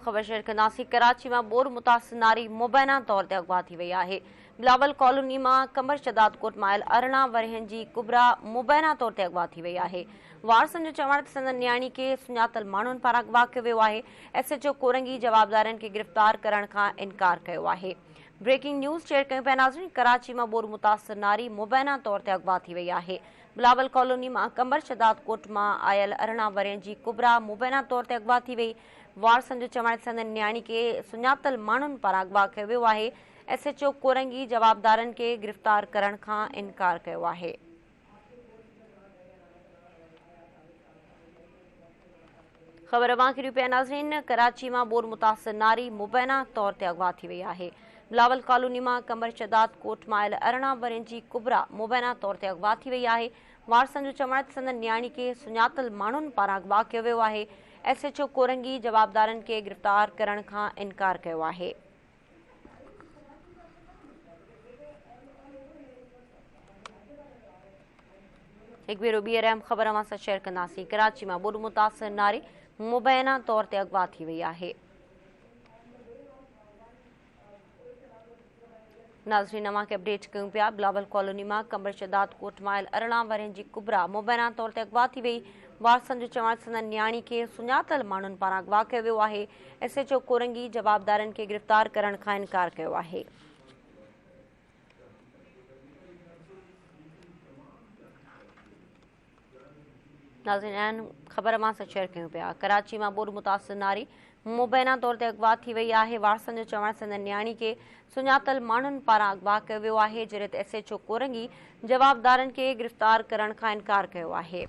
ख़बर शेयर कंदासीं। कराची में बोर मुतासिर नारी मुबैना तौर ते अगवा थी वई आहे। बिलावल कॉलोनी में कमर शदाद कोट मायल 18 वरहनि जी कुबरा मुबैना तौर ते अगवा थी वई आहे। वारसनि जो चवण ते संदन न्याणी खे सुञातल माण्हुनि पारां अगवा कयो वियो आहे। SHO कोरंगी जवाबदारनि खे गिरफ़्तार करण खां इनकार कयो आहे। ब्रेकिंग न्यूज़ शेयर कयूं पिया नाज़रीन। कराची में बोर मुतासिर नारी मुबैना तौर ते अगवा थी वई आहे। बिलावल कॉलोनी में कमर शदाद कोट में आयल 18 वरहनि जी कुबरा मुबैना तौर ते अगवा थी वई। वारसनि जो चवण ते संदन न्याणी खे सुञातल माण्हुनि पारां अगवा कयो वियो आहे। SHO कोरंगी जवाबदारनि खे गिरफ़्तार करण खां इनकार कयो आहे। ख़बर वांकिरियूं पिया नाज़रीन। कराची में बोर मुतासिर नारी मुबैना तौर ते अगवा थी वई आहे। बिलावल कॉलोनी में कमर शदाद कोट में आयल 18 वरहनि जी कुबरा मुबैना तौर ते अगवा थी वई आहे। वारसनि जो चवण ते संदन न्याणी खे सुञातल माण्हुनि पारां अगवा कयो वियो आहे। SHO कोरंगी जवाबदारनि खे गिरफ़्तार करण खां इनकार कयो आहे। एक भेरो ॿीहर अहम ख़बर अवां सां शेयर कंदासीं। कराची में बोर मुतासिर नारी मुबैना तौर ते अगवा थी वई आहे। नाज़रीन अवां खे अपडेट कयूं पिया। बिलावल कॉलोनी में कमर शदाद कोट में आयल 18 वरहनि जी कुबरा मुबैना तौर ते अगवा थी वई। वारसनि जो चवण ते संदन न्याणी खे सुञातल माण्हुनि पारां अगवा कयो वियो आहे। SHO कोरंगी जवाबदारनि खे गिरफ़्तार करण खां इनकार कयो आहे। नाज़रीन ख़बर अवां सां शेयर कयूं पिया। कराची में बोर मुतासिर नारी मुबैना तौर ते अगवा थी वई आहे। वारसनि जो चवण संदन न्याणी खे सुञातल माण्हुनि पारां अगवा कयो वियो आहे। जॾहिं त SHO कोरंगी जवाबदारनि खे गिरफ़्तार करण खां इनकार कयो आहे।